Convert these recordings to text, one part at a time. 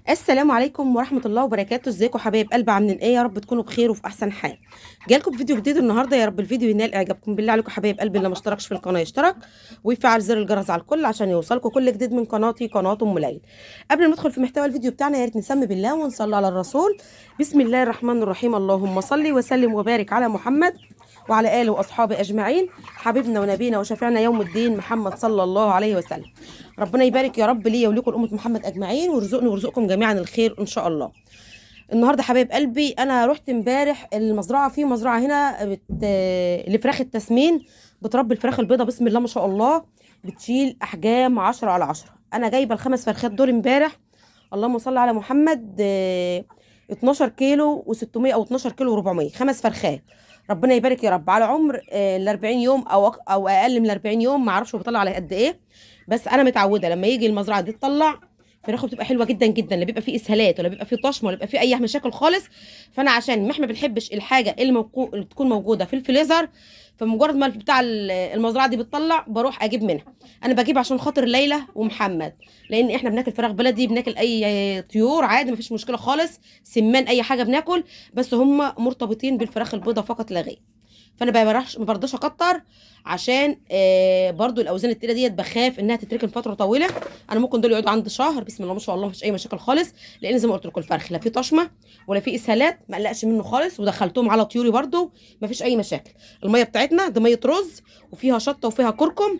السلام عليكم ورحمة الله وبركاته. ازيكم حبايب قلب؟ عاملين ايه؟ يا رب تكونوا بخير وفي احسن حال. جايلكم فيديو جديد النهارده، يا رب الفيديو ينال اعجابكم. بالله عليكم حبايب قلبي اللي ما اشتركش في القناة يشترك ويفعل زر الجرس على الكل عشان يوصلكم كل جديد من قناتي قناة ام ليلى. قبل ما ندخل في محتوى الفيديو بتاعنا يا ريت نسمي بالله ونصلي على الرسول. بسم الله الرحمن الرحيم. اللهم صل وسلم وبارك على محمد وعلى اله واصحابه اجمعين، حبيبنا ونبينا وشفيعنا يوم الدين محمد صلى الله عليه وسلم. ربنا يبارك يا رب ليا ولكم امه محمد اجمعين، ويرزقني ويرزقكم جميعا الخير ان شاء الله. النهارده حبايب قلبي انا رحت امبارح المزرعه، في مزرعه هنا لفراخ التسمين، بتربي الفراخ البيضاء بسم الله ما شاء الله، بتشيل احجام 10 على 10. انا جايبه الخمس فرخات دول امبارح، اللهم صل على محمد، 12 كيلو و600 او 12 كيلو و400، خمس فرخات. ربنا يبارك يا رب على عمر ال 40 يوم او اقل من 40 يوم، ما اعرفش بيطلع على قد ايه. بس انا متعوده لما يجي المزرعه دي تطلع فراخه بتبقى حلوه جدا جدا، لا بيبقى فيه اسهالات ولا بيبقى فيه طشم ولا بيبقى فيه اي مشاكل خالص. فانا عشان ما احنا ما بنحبش الحاجه اللي تكون موجوده في الفريزر، فمجرد ما بتاع المزرعه دي بتطلع بروح اجيب منها. انا بجيب عشان خاطر ليلى ومحمد، لان احنا بناكل فراخ بلدي، بناكل اي طيور عادي، مفيش مشكله خالص، سمان اي حاجه بناكل، بس هم مرتبطين بالفراخ البيضاء فقط لا غير. فانا ما برضاش اكتر، عشان برضو الاوزان التقيله ديت بخاف انها تتركن فتره طويله. انا ممكن دول يقعدوا عندي شهر بسم الله ما شاء الله، مفيش اي مشاكل خالص، لان زي ما قلت لكم الفرخ لا فيه طشمه ولا فيه اسهالات، ما قلقش منه خالص، ودخلتهم على طيوري برضو مفيش اي مشاكل. الميه بتاعتنا دي ميه رز وفيها شطه وفيها كركم،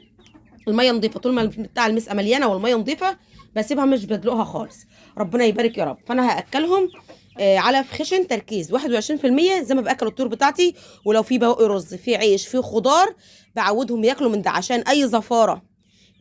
الميه نظيفه، طول ما بتاع المسقه مليانه والميه نظيفه بسيبها مش بدلقها خالص. ربنا يبارك يا رب. فانا هاكلهم علف خشن تركيز 21% زي ما باكل الطيور بتاعتي، ولو في بواقي رز في عيش في خضار بعودهم ياكلوا من ده، عشان اي زفاره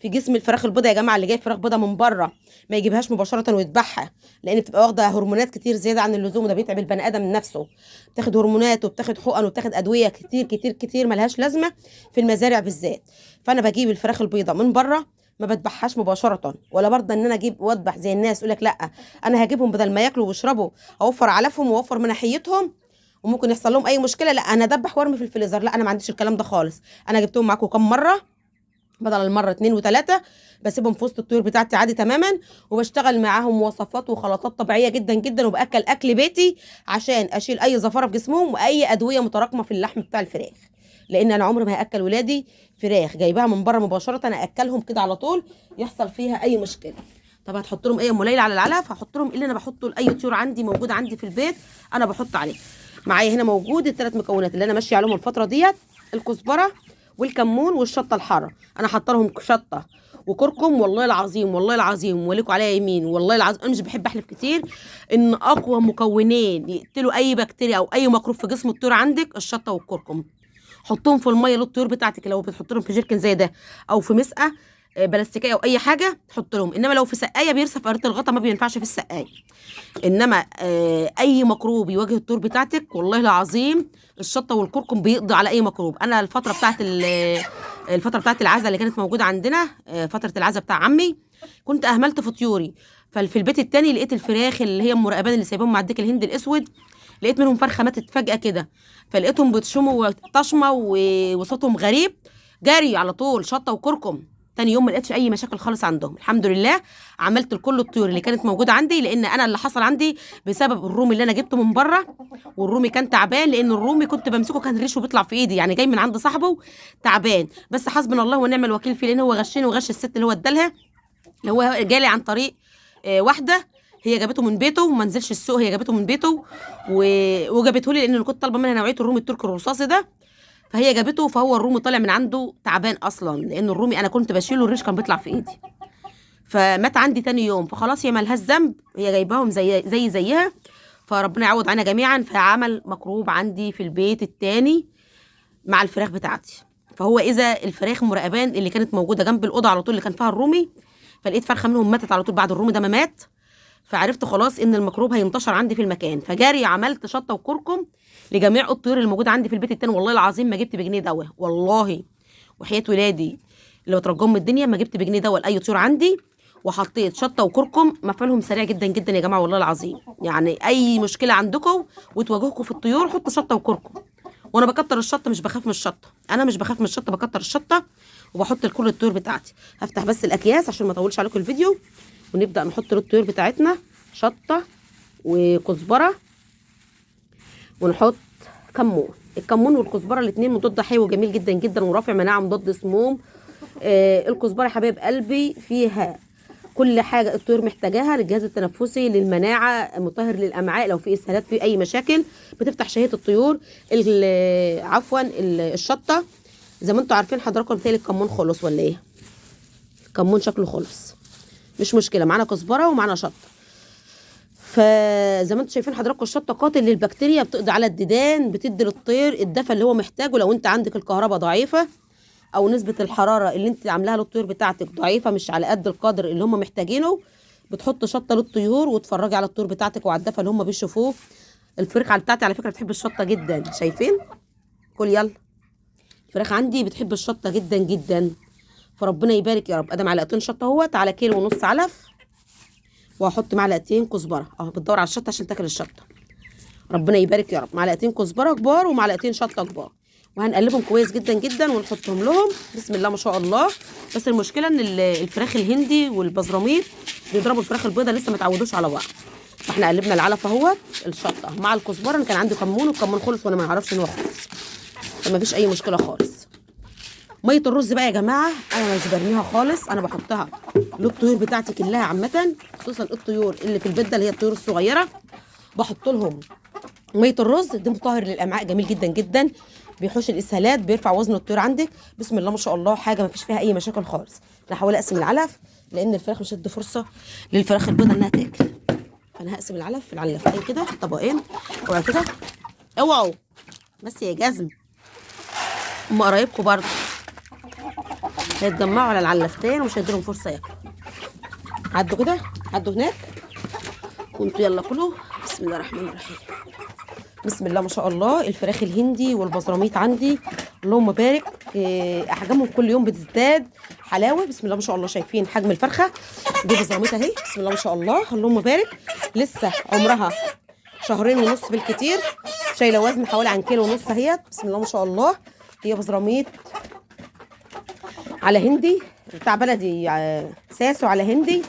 في جسم الفراخ البيضاء يا جماعه، اللي جايب فراخ بيضاء من بره ما يجيبهاش مباشره ويذبحها، لان بتبقى واخده هرمونات كتير زياده عن اللزوم، وده بيتعب البني ادم من نفسه. بتاخد هرمونات وبتاخد حقن وبتاخد ادويه كتير كتير كتير ملهاش لازمه في المزارع بالذات. فانا بجيب الفراخ البيضاء من بره، ما بذبحهاش مباشره، ولا برضه ان انا اجيب واذبح زي الناس يقول لك لا، انا هجيبهم بدل ما ياكلوا ويشربوا اوفر علفهم واوفر مناحيتهم وممكن يحصل لهم اي مشكله، لا انا اذبح وارمي في الفريزر، لا انا ما عنديش الكلام ده خالص. انا جبتهم معاكم كم مره، بدل المره اتنين وتلاته، بسيبهم في وسط الطيور بتاعتي عادي تماما، وبشتغل معاهم وصفات وخلطات طبيعيه جدا جدا، وباكل اكل بيتي عشان اشيل اي زفاره في جسمهم واي ادويه متراكمه في اللحم بتاع الفراخ. لان انا عمري ما هاكل ولادي فراخ جايباها من بره مباشره، انا اكلهم كده على طول يحصل فيها اي مشكله. طب هتحط لهم ايه يا ام ليلى على العلف؟ هحط لهم اللي انا بحطه لاي طيور عندي موجوده عندي في البيت، انا بحط عليه. معايا هنا موجود الثلاث مكونات اللي انا ماشيه عليهم الفتره ديت: الكزبره والكمون والشطه الحاره. انا حاطه لهم شطه وكركم، والله العظيم والله العظيم وليكوا عليا يمين، والله العظيم انا مش بحب احلف كتير، ان اقوى مكونين يقتلوا اي بكتيريا او اي ميكروب في جسم الطيور عندك الشطه والكركم. حطهم في الميه للطيور بتاعتك، لو بتحط لهم في جيركن زي ده او في مسقه بلاستيكيه او اي حاجه تحط لهم، انما لو في سقايه بيرسف قرية الغطا، ما بينفعش في السقايه. انما اي ميكروب يواجه الطيور بتاعتك والله العظيم الشطه والكركم بيقضي على اي ميكروب. انا الفتره بتاعت العزا اللي كانت موجوده عندنا، فتره العزا بتاع عمي، كنت اهملت في طيوري، ففي البيت التاني لقيت الفراخ اللي هي المراقبان اللي سايبهم مع الديك الهند الاسود، لقيت منهم فرخه ماتت فجاه كده، فلقيتهم بتشموا طشمه وصوتهم غريب، جري على طول شطه وكركم. تاني يوم ما لقيتش اي مشاكل خالص عندهم الحمد لله. عملت لكل الطيور اللي كانت موجوده عندي، لان انا اللي حصل عندي بسبب الرومي اللي انا جبته من بره، والرومي كان تعبان، لان الرومي كنت بمسكه كان ريشه بيطلع في ايدي، يعني جاي من عند صاحبه تعبان، بس حسبنا الله ونعم الوكيل فيه، لان هو غشني وغش الست اللي هو ادالها، اللي هو جالي عن طريق واحده، هي جابته من بيته وما نزلش السوق، هي جابته من بيته وجابته لي، لان انا كنت طالبه منها نوعيه الرومي التركي الرصاصي ده، فهي جابته، فهو الرومي طالع من عنده تعبان اصلا، لان الرومي انا كنت بشيله الريش كان بيطلع في ايدي، فمات عندي تاني يوم، فخلاص هي مالهاش ذنب، هي جايباهم زيها، فربنا يعوض عنا جميعا. فعمل مكروب عندي في البيت التاني مع الفراخ بتاعتي. فهو اذا الفراخ مراقبان اللي كانت موجوده جنب الاوضه على طول اللي كان فيها الرومي، فلقيت فرخه منهم ماتت على طول بعد الرومي ده ما مات، فعرفت خلاص ان الميكروب هينتشر عندي في المكان، فجاري عملت شطه وكركم لجميع الطيور اللي موجوده عندي في البيت التاني. والله العظيم ما جبت بجنيه دواء، والله وحياه ولادي اللي بترجهم من الدنيا ما جبت بجنيه دواء لاي طيور عندي، وحطيت شطه وكركم مفعولهم سريع جدا جدا يا جماعه، والله العظيم. يعني اي مشكله عندكم وتواجهكم في الطيور حطوا شطه وكركم. وانا بكتر الشطه، مش بخاف من الشطه، انا مش بخاف من الشطه، بكتر الشطه وبحط لكل الطيور بتاعتي. هفتح بس الاكياس عشان ما اطولش عليكم الفيديو، ونبدا نحط للطيور بتاعتنا شطه وكزبره، ونحط كمون. الكمون والكزبره الاثنين مضاد حيوي جميل جدا جدا ورافع مناعه مضاد سموم. الكزبره يا حبايب قلبي فيها كل حاجه الطيور محتاجاها للجهاز التنفسي، للمناعه، مطهر للامعاء لو في اسهالات في اي مشاكل، بتفتح شهيه الطيور. عفوا الشطه زي ما انتم عارفين حضراتكم، بتهيألي الكمون خلص ولا ايه؟ الكمون شكله خلص، مش مشكله، معانا كزبره ومعانا شطه. فزي ما انتم شايفين حضراتكم الشطه قاتل للبكتيريا، بتقضي على الديدان، بتدي للطير الدفى اللي هو محتاجه. لو انت عندك الكهرباء ضعيفه او نسبه الحراره اللي انت عاملاها للطيور بتاعتك ضعيفه، مش على قد القدر اللي هم محتاجينه، بتحط شطه للطيور وتفرجي على الطيور بتاعتك وعلى الدفى اللي هم بيشوفوه. الفرخه بتاعتي على فكره بتحب الشطه جدا، شايفين؟ كل يلا، الفراخ عندي بتحب الشطه جدا جدا. فربنا يبارك يا رب. ادي معلقتين شطه اهوت على كيلو ونص علف، وهحط معلقتين كزبره اهو، بتدور على الشطه عشان تاكل الشطه. ربنا يبارك يا رب. معلقتين كزبره كبار ومعلقتين شطه كبار، وهنقلبهم كويس جدا جدا ونحطهم لهم. بسم الله ما شاء الله. بس المشكله ان الفراخ الهندي والبزراميط بيضربوا الفراخ البيضاء، لسه ما اتعودوش على بعض. فاحنا قلبنا العلف اهوت، الشطه مع الكزبره. انا كان عندي كمون والكمون خلص وانا ما اعرفش ان هو خلص، فما فيش اي مشكله خالص. ميه الرز بقى يا جماعه انا مش برميها خالص، انا بحطها للطيور بتاعتي كلها عامه، خصوصا الطيور اللي في البيت ده اللي هي الطيور الصغيره. بحط لهم ميه الرز، ده مطهر للامعاء جميل جدا جدا، بيحوش الاسهالات، بيرفع وزن الطيور عندك. بسم الله ما شاء الله، حاجه ما فيش فيها اي مشاكل خالص. انا هحاول اقسم العلف لان الفراخ مش هتدي فرصه للفراخ البيضاء انها تاكل. فانا هقسم العلف في العلفتين كده، طبقين. اوعوا كده، اوعوا بس يا جزم، هم قرايبكم برضه هيتجمعوا على العلفتين ومش هيديلهم فرصه ياكلوا. عدوا كده، عدوا هناك وانتوا يلا كلوا. بسم الله الرحمن الرحيم. بسم الله ما شاء الله. الفراخ الهندي والبزراميط عندي اللهم بارك، احجامهم كل يوم بتزداد حلاوه. بسم الله ما شاء الله. شايفين حجم الفرخه دي؟ بزراميط اهي، بسم الله ما شاء الله اللهم بارك. لسه عمرها شهرين ونص بالكتير، شايله وزن حوالي عن كيلو ونص اهيت. بسم الله ما شاء الله. هي بزراميط على هندي بتاع بلدي، ساسو على هندي،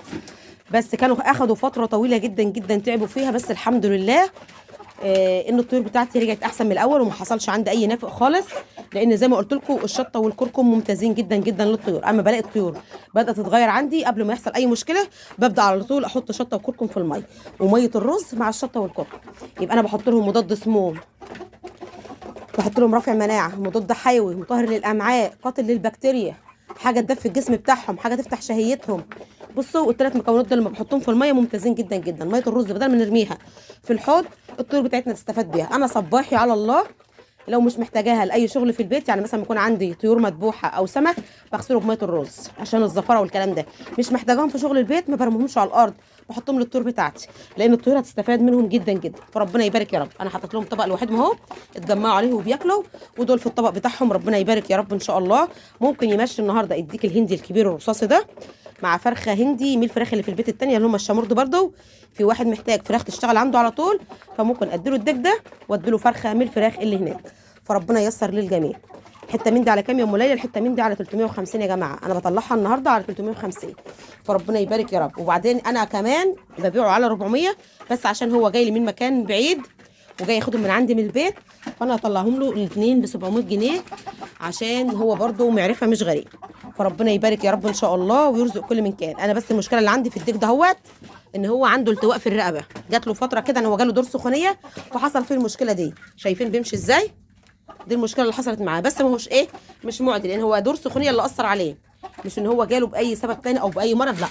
بس كانوا اخدوا فتره طويله جدا جدا تعبوا فيها، بس الحمد لله ان الطيور بتاعتي رجعت احسن من الاول وما حصلش عندي اي نافق خالص، لان زي ما قلت لكم الشطه والكركم ممتازين جدا جدا للطيور. اما بلاقي الطيور بدات تتغير عندي قبل ما يحصل اي مشكله، ببدا على طول احط شطه وكركم في الميه، وميه الرز مع الشطه والكركم. يبقى انا بحط لهم مضاد سموم، بحط لهم رافع مناعه، مضاد حيوي، مطهر للامعاء، قاتل للبكتيريا، حاجه تدفي الجسم بتاعهم، حاجه تفتح شهيتهم. بصوا الثلاث مكونات دول لما بحطهم في الميه ممتازين جدا جدا. ميه الرز بدل ما نرميها في الحوض الطيور بتاعتنا تستفاد بيها. انا صباحي على الله، لو مش محتاجاها لاي شغل في البيت، يعني مثلا يكون عندي طيور مذبوحه او سمك بغسله بميه الرز عشان الزفره والكلام ده، مش محتاجاهم في شغل البيت ما برميهمش على الارض، بحطهم للطيور بتاعتي لان الطيور هتستفاد منهم جدا جدا. فربنا يبارك يا رب. انا حطيت لهم طبق لوحدهم اهو، اتجمعوا عليه وبياكلوا، ودول في الطبق بتاعهم. ربنا يبارك يا رب ان شاء الله. ممكن يمشي النهارده يديك الهندي الكبير الرصاصي ده مع فرخه هندي من الفراخ اللي في البيت التانيه اللي هم الشامورد برضه. في واحد محتاج فراخ تشتغل عنده على طول، فممكن اديله الديك ده واديله فرخه من الفراخ اللي هناك. فربنا ييسر للجميع. حته من دي على كام يا ام ليلى؟ الحته من دي على 350 يا جماعه، انا بطلعها النهارده على 350. فربنا يبارك يا رب. وبعدين انا كمان ببيعه على 400، بس عشان هو جاي لي من مكان بعيد وجاي ياخدهم من عندي من البيت، فانا هطلعهم له الاثنين ب 700 جنيه عشان هو برده معرفه مش غريب. فربنا يبارك يا رب ان شاء الله ويرزق كل من كان. انا بس المشكله اللي عندي في الديك دهوت ان هو عنده التواء في الرقبه، جات له فتره كده ان هو جاله دور سخونيه فحصل فيه المشكله دي. شايفين بيمشي ازاي؟ دي المشكله اللي حصلت معاه، بس ما هوش ايه، مش معدي، لان هو دور سخونيه اللي اثر عليه، مش ان هو جاله باي سبب تاني او باي مرض، لا.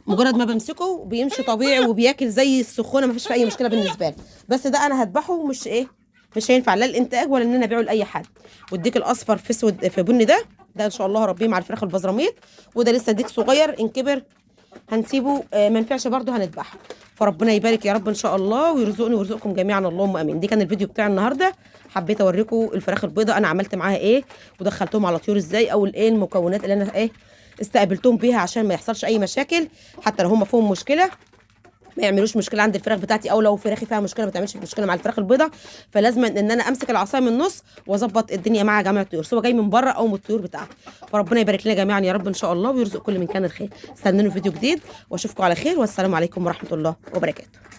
مجرد ما بمسكه بيمشي طبيعي وبياكل زي السخونه، ما فيش في اي مشكله بالنسبه لي. بس ده انا هذبحه، مش ايه، مش هينفع لا الانتاج ولا ان انا ابيعه لاي حد. والديك الاصفر في اسود في بني ده ان شاء الله هربيه مع الفراخ البزراميط، وده لسه ديك صغير، ان كبر هنسيبه، ما ينفعش برده هنذبحه. فربنا يبارك يا رب ان شاء الله ويرزقني ويرزقكم جميعا اللهم امين. دي كان الفيديو بتاع النهارده، حبيت اوريكم الفراخ البيضاء انا عملت معاها ايه ودخلتهم على طيور ازاي، او ايه المكونات اللي انا ايه استقبلتهم بيها عشان ما يحصلش اي مشاكل، حتى لو هم فيهم مشكله ما يعملوش مشكله عند الفراخ بتاعتي، او لو فراخي فيها مشكله ما تعملش مشكله مع الفراخ البيضاء. فلازم ان انا امسك العصايه من النص واظبط الدنيا مع جميع الطيور، سواء جاي من بره او من الطيور بتاعتي. فربنا يبارك لنا جميعا يا رب ان شاء الله، ويرزق كل من كان الخير. استنوني في فيديو جديد واشوفكم على خير، والسلام عليكم ورحمه الله وبركاته.